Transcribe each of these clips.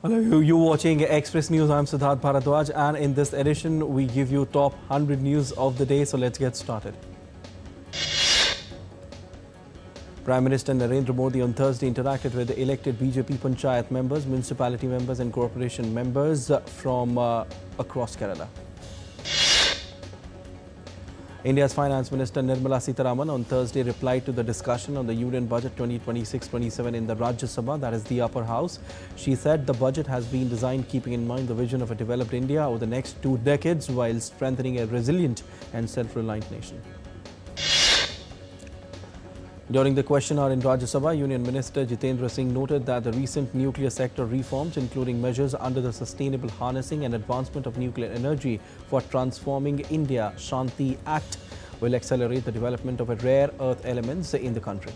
Hello, you're watching Express News. I'm Siddharth Bharadwaj, and in this edition, we give you top 100 news of the day. So let's get started. Prime Minister Narendra Modi on Thursday interacted with the elected BJP Panchayat members, municipality members, and corporation members from across Kerala. India's Finance Minister Nirmala Sitharaman on Thursday replied to the discussion on the Union Budget 2026-27 in the Rajya Sabha, that is the upper house. She said the budget has been designed keeping in mind the vision of a developed India over the next 2 decades while strengthening a resilient and self-reliant nation. During the question hour in Rajya Sabha, Union Minister Jitendra Singh noted that the recent nuclear sector reforms, including measures under the Sustainable Harnessing and Advancement of Nuclear Energy for Transforming India Shanti Act, will accelerate the development of rare earth elements in the country.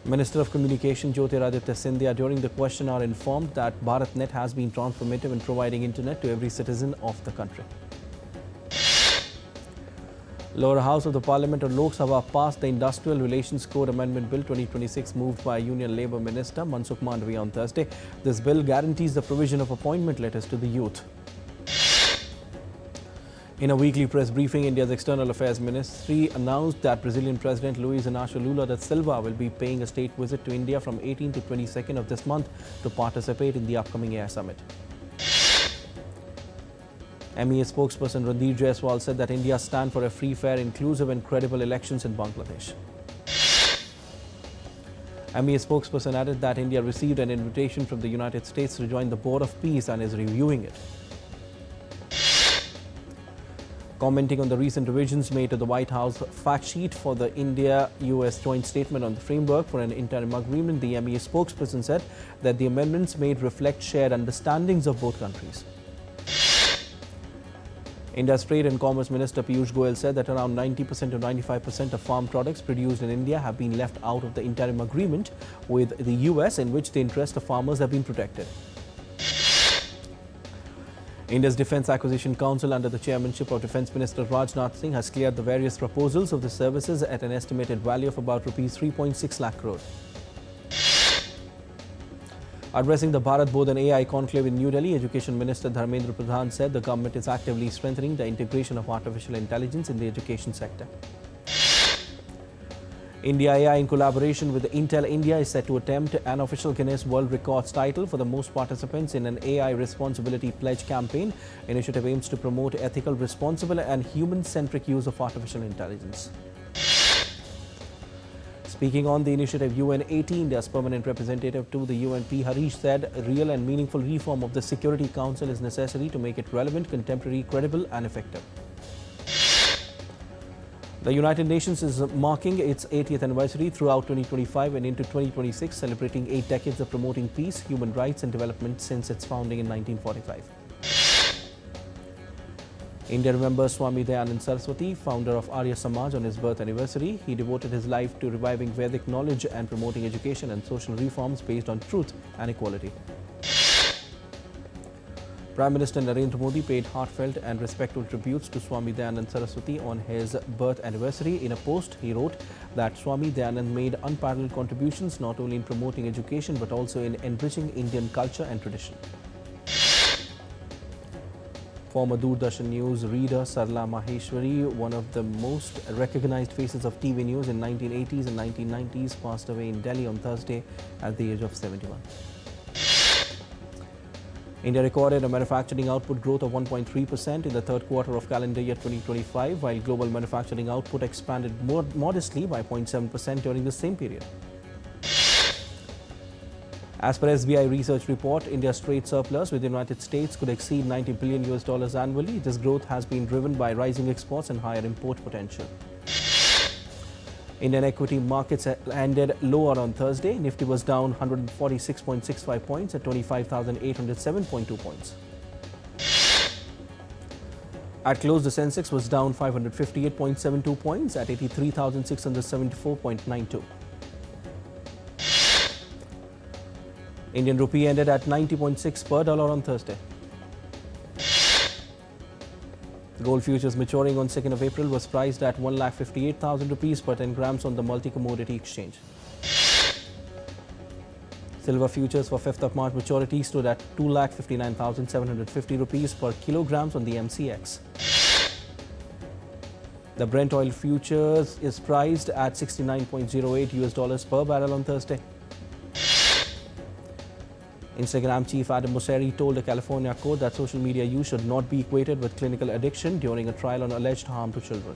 Minister of Communication Jyotiraditya Scindia during the question hour informed that BharatNet has been transformative in providing internet to every citizen of the country. Lower House of the Parliament or Lok Sabha passed the Industrial Relations Code Amendment Bill 2026 moved by Union Labour Minister Mansukh Mandavia on Thursday. This bill guarantees the provision of appointment letters to the youth. In a weekly press briefing, India's External Affairs Ministry announced that Brazilian President Luiz Inácio Lula da Silva will be paying a state visit to India from 18 to 22nd of this month to participate in the upcoming AI Summit. MEA spokesperson Randeep Jaiswal said that India stands for a free, fair, inclusive and credible elections in Bangladesh. MEA spokesperson added that India received an invitation from the United States to join the Board of Peace and is reviewing it. Commenting on the recent revisions made to the White House fact sheet for the India-US joint statement on the framework for an interim agreement, the MEA spokesperson said that the amendments made reflect shared understandings of both countries. India's Trade and Commerce Minister Piyush Goyal said that around 90% to 95% of farm products produced in India have been left out of the interim agreement with the US, in which the interests of farmers have been protected. India's Defence Acquisition Council, under the chairmanship of Defence Minister Rajnath Singh, has cleared the various proposals of the services at an estimated value of about Rs 3.6 lakh crore. Addressing the Bharat Board and AI conclave in New Delhi, Education Minister Dharmendra Pradhan said the government is actively strengthening the integration of artificial intelligence in the education sector. India AI, in collaboration with Intel India, is set to attempt an official Guinness World Records title for the most participants in an AI Responsibility Pledge campaign. Initiative aims to promote ethical, responsible and human-centric use of artificial intelligence. Speaking on the initiative, UN80, India's permanent representative to the UNP, Harish, said real and meaningful reform of the Security Council is necessary to make it relevant, contemporary, credible and effective. The United Nations is marking its 80th anniversary throughout 2025 and into 2026, celebrating 8 decades of promoting peace, human rights and development since its founding in 1945. India remembers Swami Dayanand Saraswati, founder of Arya Samaj, on his birth anniversary. He devoted his life to reviving Vedic knowledge and promoting education and social reforms based on truth and equality. Prime Minister Narendra Modi paid heartfelt and respectful tributes to Swami Dayanand Saraswati on his birth anniversary. In a post, he wrote that Swami Dayanand made unparalleled contributions not only in promoting education but also in enriching Indian culture and tradition. Former Doordarshan News reader Sarla Maheshwari, one of the most recognized faces of TV news in 1980s and 1990s, passed away in Delhi on Thursday at the age of 71. India recorded a manufacturing output growth of 1.3% in the third quarter of calendar year 2025, while global manufacturing output expanded more modestly by 0.7% during the same period. As per SBI research report, India's trade surplus with the United States could exceed $90 billion annually. This growth has been driven by rising exports and higher import potential. Indian equity markets ended lower on Thursday. Nifty was down 146.65 points at 25,807.2 points. At close, the Sensex was down 558.72 points at 83,674.92. Indian rupee ended at 90.6 per dollar on Thursday. Gold futures maturing on 2nd of April was priced at 1,58,000 rupees per 10 grams on the multi-commodity exchange. Silver futures for 5th of March maturity stood at 2,59,750 rupees per kilograms on the MCX. The Brent oil futures is priced at $69.08 US per barrel on Thursday. Instagram chief Adam Mosseri told a California court that social media use should not be equated with clinical addiction during a trial on alleged harm to children.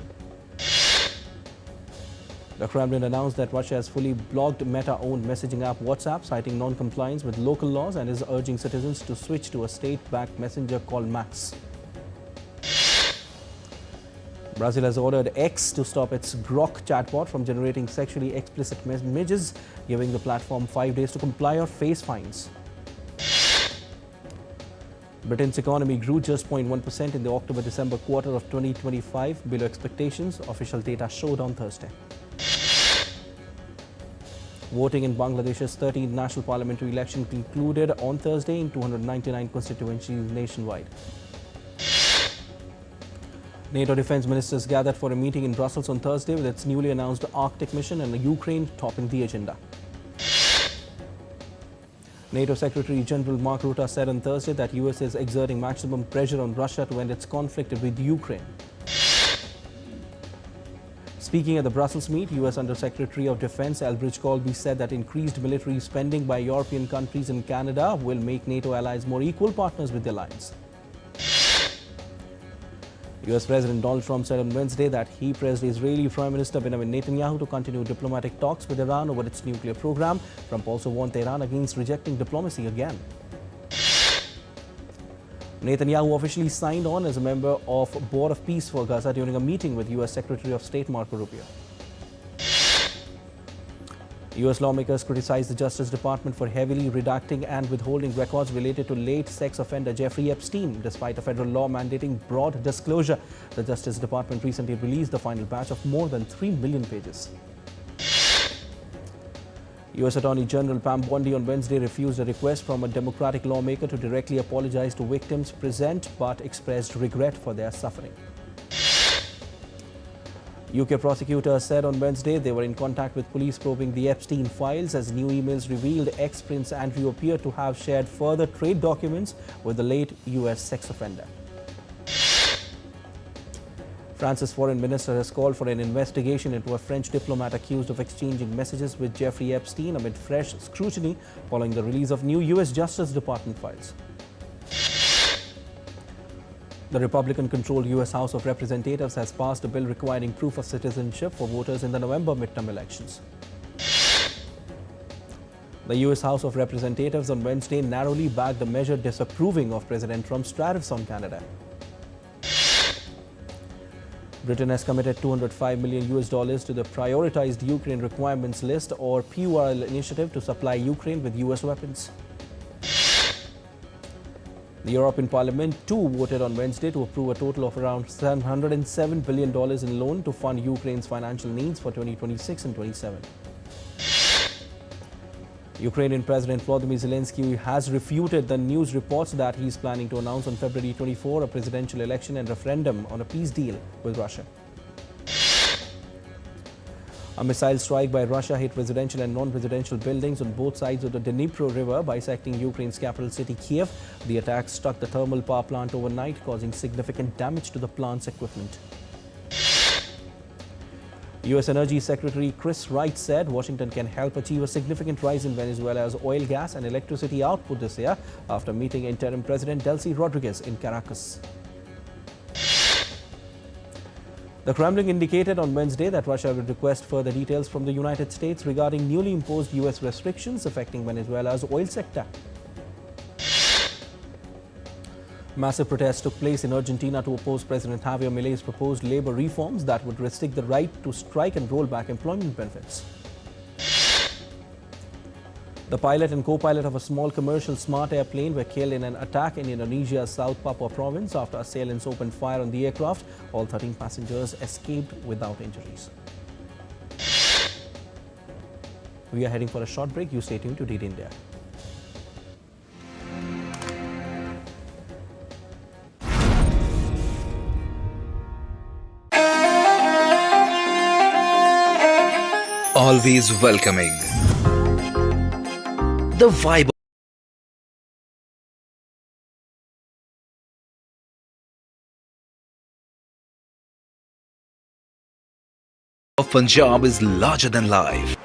The Kremlin announced that Russia has fully blocked Meta-owned messaging app WhatsApp, citing non-compliance with local laws, and is urging citizens to switch to a state-backed messenger called Max. Brazil has ordered X to stop its Grok chatbot from generating sexually explicit images, giving the platform 5 days to comply or face fines. Britain's economy grew just 0.1% in the October-December quarter of 2025, below expectations, official data showed on Thursday. Voting in Bangladesh's 13th national parliamentary election concluded on Thursday in 299 constituencies nationwide. NATO defense ministers gathered for a meeting in Brussels on Thursday with its newly announced Arctic mission and Ukraine topping the agenda. NATO Secretary General Mark Rutte said on Thursday that US is exerting maximum pressure on Russia to end its conflict with Ukraine. Speaking at the Brussels meet, US Under-Secretary of Defense Elbridge Colby said that increased military spending by European countries and Canada will make NATO allies more equal partners with the alliance. US President Donald Trump said on Wednesday that he pressed Israeli Prime Minister Benjamin Netanyahu to continue diplomatic talks with Iran over its nuclear program. Trump also warned Tehran against rejecting diplomacy again. Netanyahu officially signed on as a member of Board of Peace for Gaza during a meeting with US Secretary of State Marco Rubio. US lawmakers criticized the Justice Department for heavily redacting and withholding records related to late sex offender Jeffrey Epstein. Despite a federal law mandating broad disclosure, the Justice Department recently released the final batch of more than 3 million pages. US Attorney General Pam Bondi on Wednesday refused a request from a Democratic lawmaker to directly apologize to victims present, but expressed regret for their suffering. UK prosecutors said on Wednesday they were in contact with police probing the Epstein files as new emails revealed ex-Prince Andrew appeared to have shared further trade documents with the late US sex offender. France's foreign minister has called for an investigation into a French diplomat accused of exchanging messages with Jeffrey Epstein amid fresh scrutiny following the release of new US Justice Department files. The Republican-controlled US House of Representatives has passed a bill requiring proof of citizenship for voters in the November midterm elections. The US House of Representatives on Wednesday narrowly backed the measure disapproving of President Trump's tariffs on Canada. Britain has committed $205 million to the Prioritized Ukraine Requirements List or PURL initiative to supply Ukraine with US weapons. The European Parliament too voted on Wednesday to approve a total of around $107 billion in loan to fund Ukraine's financial needs for 2026 and 27. Ukrainian President Volodymyr Zelensky has refuted the news reports that he is planning to announce on February 24 a presidential election and referendum on a peace deal with Russia. A missile strike by Russia hit residential and non-residential buildings on both sides of the Dnipro River, bisecting Ukraine's capital city Kiev. The attack struck the thermal power plant overnight, causing significant damage to the plant's equipment. U.S. Energy Secretary Chris Wright said Washington can help achieve a significant rise in Venezuela's oil, gas and electricity output this year after meeting interim President Delcy Rodriguez in Caracas. The Kremlin indicated on Wednesday that Russia will request further details from the United States regarding newly imposed U.S. restrictions affecting Venezuela's oil sector. Massive protests took place in Argentina to oppose President Javier Milei's proposed labor reforms that would restrict the right to strike and roll back employment benefits. The pilot and co-pilot of a small commercial smart airplane were killed in an attack in Indonesia's South Papua province after assailants opened fire on the aircraft. All 13 passengers escaped without injuries. We are heading for a short break. You stay tuned to DD India. Always welcoming, The vibe of Punjab is larger than life.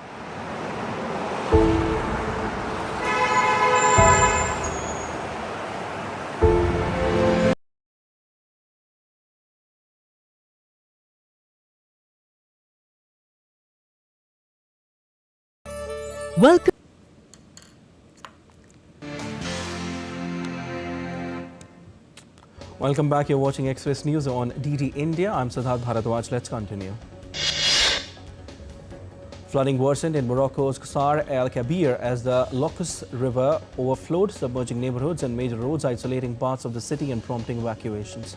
Welcome. Welcome back. You're watching Express News on DD India. I'm Siddharth Bharadwaj. Let's continue. Flooding worsened in Morocco's Qasr El Kabir as the Locus River overflowed, submerging neighborhoods and major roads, isolating parts of the city and prompting evacuations.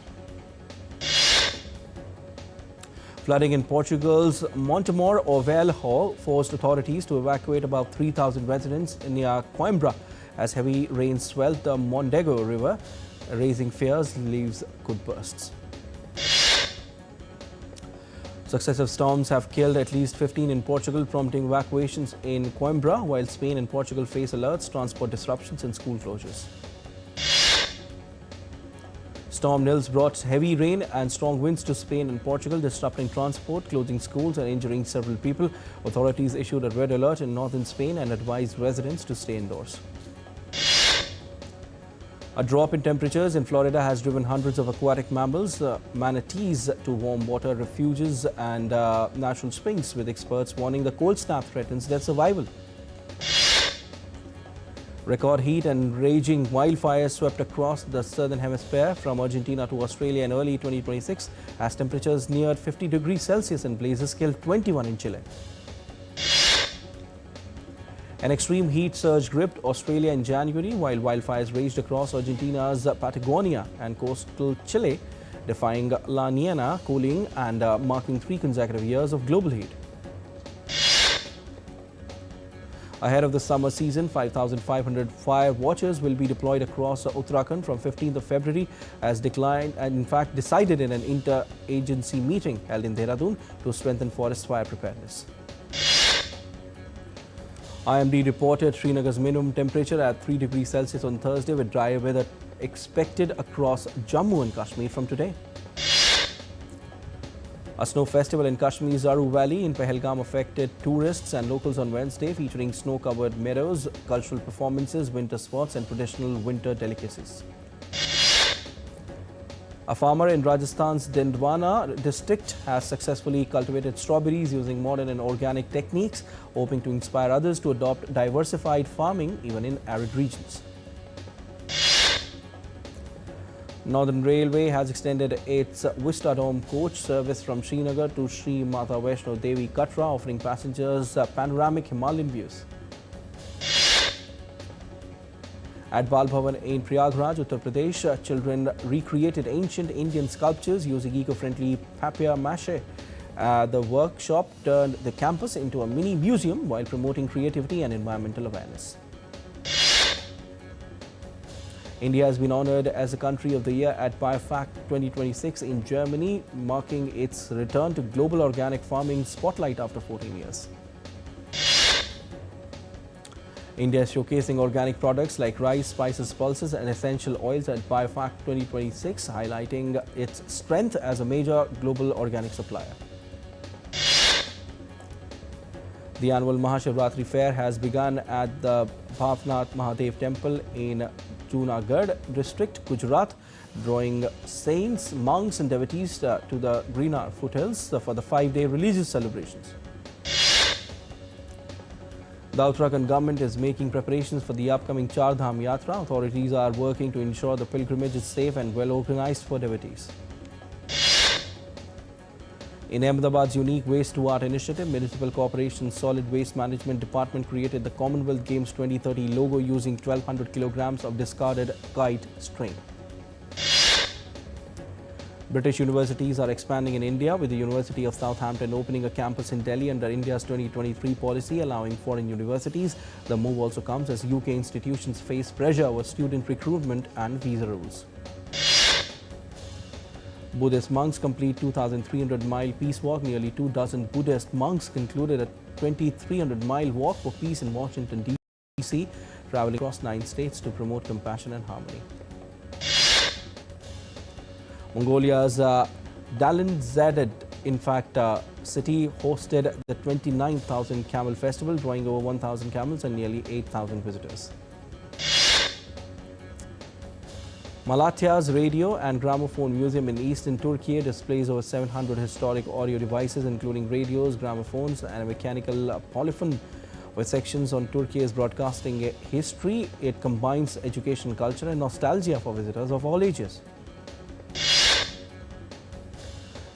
Flooding in Portugal's Montemor Ovel Hall forced authorities to evacuate about 3,000 residents near Coimbra as heavy rain swelled the Mondego River, raising fears levees could burst. Successive storms have killed at least 15 in Portugal, prompting evacuations in Coimbra, while Spain and Portugal face alerts, transport disruptions and school closures. Storm Nils brought heavy rain and strong winds to Spain and Portugal, disrupting transport, closing schools and injuring several people. Authorities issued a red alert in northern Spain and advised residents to stay indoors. A drop in temperatures in Florida has driven hundreds of aquatic mammals, manatees to warm water refuges and natural springs, with experts warning the cold snap threatens their survival. Record heat and raging wildfires swept across the southern hemisphere from Argentina to Australia in early 2026 as temperatures neared 50 degrees Celsius and blazes killed 21 in Chile. An extreme heat surge gripped Australia in January while wildfires raged across Argentina's Patagonia and coastal Chile, defying La Niña cooling and marking 3 consecutive years of global heat. Ahead of the summer season, 5,500 fire watchers will be deployed across Uttarakhand from 15th of February as decided in an inter-agency meeting held in Dehradun to strengthen forest fire preparedness. IMD reported Srinagar's minimum temperature at 3 degrees Celsius on Thursday, with drier weather expected across Jammu and Kashmir from today. A snow festival in Kashmir's Aru Valley in Pahalgam affected tourists and locals on Wednesday, featuring snow-covered meadows, cultural performances, winter sports and traditional winter delicacies. A farmer in Rajasthan's Dindwana district has successfully cultivated strawberries using modern and organic techniques, hoping to inspire others to adopt diversified farming even in arid regions. Northern Railway has extended its Vistadome coach service from Srinagar to Sri Mata Vaishno Devi Katra, offering passengers panoramic Himalayan views. At Bal Bhavan in Prayagraj, Uttar Pradesh, children recreated ancient Indian sculptures using eco-friendly papier-mâché. The workshop turned the campus into a mini museum while promoting creativity and environmental awareness. India has been honored as the Country of the Year at BioFact 2026 in Germany, marking its return to global organic farming spotlight after 14 years. India is showcasing organic products like rice, spices, pulses and essential oils at BioFact 2026, highlighting its strength as a major global organic supplier. The annual Mahashivratri fair has begun at the Bhavnath Mahadev temple in Junagadh district, Gujarat, drawing saints, monks and devotees to the Greenar foothills for the 5-day religious celebrations. The Uttarakhand government is making preparations for the upcoming Char Dham Yatra. Authorities are working to ensure the pilgrimage is safe and well organized for devotees. In Ahmedabad's unique Waste to Art initiative, Municipal Corporation's Solid Waste Management Department created the Commonwealth Games 2030 logo using 1,200 kilograms of discarded kite string. British universities are expanding in India, with the University of Southampton opening a campus in Delhi under India's 2023 policy allowing foreign universities. The move also comes as UK institutions face pressure over student recruitment and visa rules. Buddhist monks complete 2,300-mile peace walk. Nearly 2 dozen Buddhist monks concluded a 2,300-mile walk for peace in Washington, D.C. traveling across 9 states to promote compassion and harmony. Mongolia's Dalinzaded, city hosted the 29,000 Camel Festival, drawing over 1,000 camels and nearly 8,000 visitors. Malatya's Radio and Gramophone Museum in eastern Turkey displays over 700 historic audio devices, including radios, gramophones, and a mechanical polyphone. With sections on Turkey's broadcasting history, it combines education, culture, and nostalgia for visitors of all ages.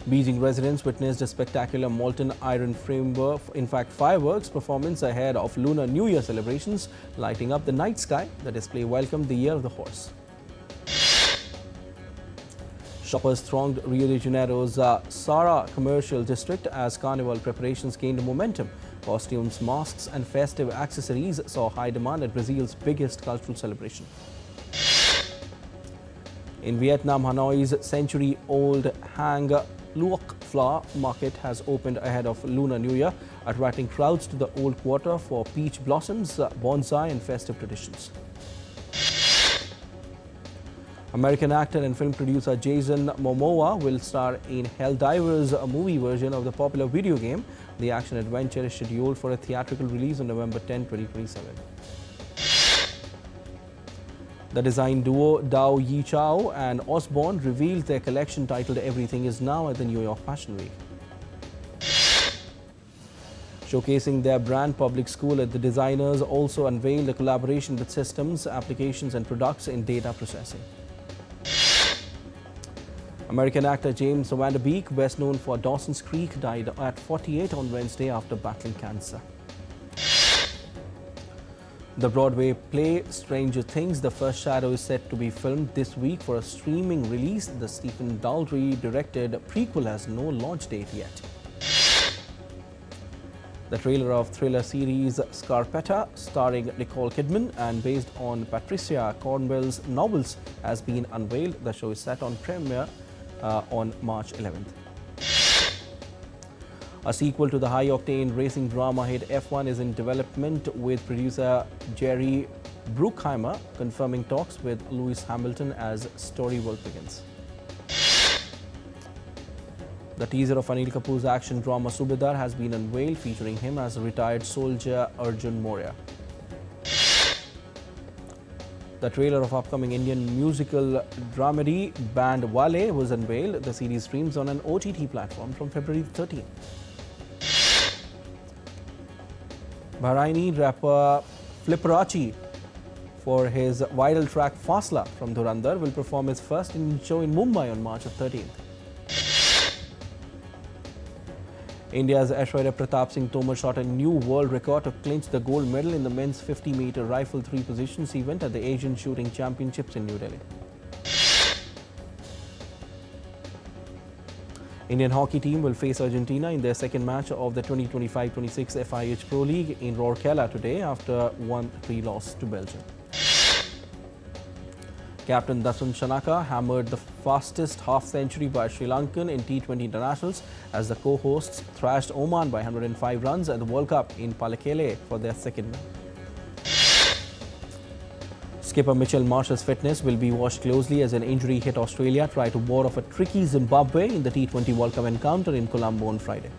Beijing residents witnessed a spectacular molten iron fireworks performance ahead of Lunar New Year celebrations, lighting up the night sky. The display welcomed the Year of the Horse. Shoppers thronged Rio de Janeiro's Sara commercial district as carnival preparations gained momentum. Costumes, masks, and festive accessories saw high demand at Brazil's biggest cultural celebration. In Vietnam, Hanoi's century-old Hang Luoc flower market has opened ahead of Lunar New Year, attracting crowds to the old quarter for peach blossoms, bonsai, and festive traditions. American actor and film producer Jason Momoa will star in Helldivers, a movie version of the popular video game. The action-adventure is scheduled for a theatrical release on November 10, 2027. The design duo Dao Yichao and Osborne revealed their collection titled Everything Is Now at the New York Fashion Week. Showcasing their brand, Public School, the designers also unveiled a collaboration with systems, applications, and products in data processing. American actor James Van Der Beek, best known for Dawson's Creek, died at 48 on Wednesday after battling cancer. The Broadway play Stranger Things, The First Shadow, is set to be filmed this week for a streaming release. The Stephen Daldry-directed prequel has no launch date yet. The trailer of thriller series Scarpetta, starring Nicole Kidman and based on Patricia Cornwell's novels, has been unveiled. The show is set on premiere on March 11th. A sequel to the high-octane racing drama hit F1 is in development, with producer Jerry Bruckheimer confirming talks with Lewis Hamilton as story work begins. The teaser of Anil Kapoor's action drama Subedar has been unveiled, featuring him as retired soldier Arjun Moria. The trailer of upcoming Indian musical dramedy band Wale was unveiled. The series streams on an OTT platform from February 13. Bahraini rapper Flipperachi, for his viral track Fasla from Dhurandhar, will perform his first Indian show in Mumbai on March 13th. India's Aishwarya Pratap Singh Tomar shot a new world record to clinch the gold medal in the men's 50-meter rifle 3 positions event at the Asian Shooting Championships in New Delhi. Indian hockey team will face Argentina in their second match of the 2025-26 FIH Pro League in Rourkela today after 1-3 loss to Belgium. Captain Dasun Shanaka hammered the fastest half-century by Sri Lankan in T20 internationals as the co-hosts thrashed Oman by 105 runs at the World Cup in Pallekele for their second win. Skipper Mitchell Marsh's fitness will be watched closely as an injury hit Australia try to ward off a tricky Zimbabwe in the T20 World Cup encounter in Colombo on Friday.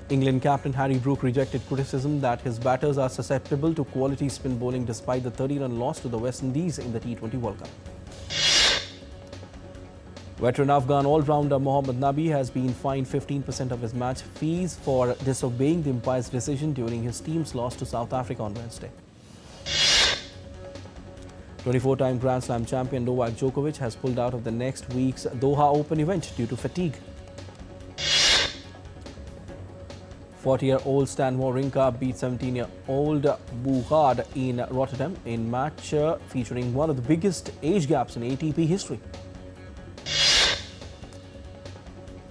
England captain Harry Brook rejected criticism that his batters are susceptible to quality spin bowling despite the 30-run loss to the West Indies in the T20 World Cup. Veteran Afghan all-rounder Mohammad Nabi has been fined 15% of his match fees for disobeying the umpire's decision during his team's loss to South Africa on Wednesday. 24-time Grand Slam champion Novak Djokovic has pulled out of the next week's Doha Open event due to fatigue. 40-year-old Stan Wawrinka beat 17-year-old Bouchard in Rotterdam in match featuring one of the biggest age gaps in ATP history.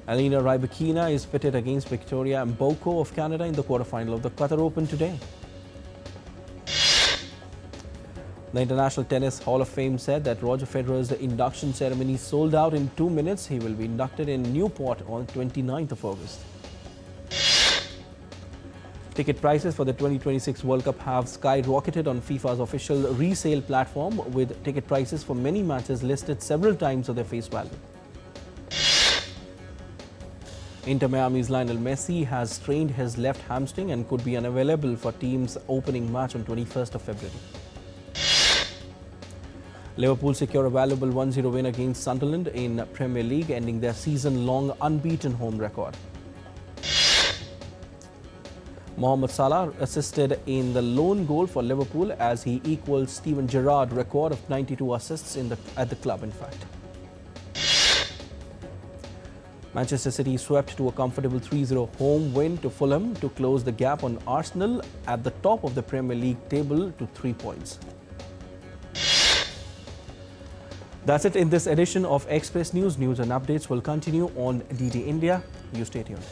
Alina Rybakina is pitted against Victoria Mboko of Canada in the quarterfinal of the Qatar Open today. The International Tennis Hall of Fame said that Roger Federer's induction ceremony sold out in 2 minutes. He will be inducted in Newport on 29th of August. Ticket prices for the 2026 World Cup have skyrocketed on FIFA's official resale platform, with ticket prices for many matches listed several times of their face value. Inter Miami's Lionel Messi has strained his left hamstring and could be unavailable for team's opening match on 21st of February. Liverpool secure a valuable 1-0 win against Sunderland in Premier League, ending their season-long unbeaten home record. Mohamed Salah assisted in the lone goal for Liverpool as he equals Steven Gerrard's record of 92 assists at the club, in fact. Manchester City swept to a comfortable 3-0 home win to Fulham to close the gap on Arsenal at the top of the Premier League table to 3 points. That's it in this edition of Express News. News and updates will continue on DD India. You stay tuned.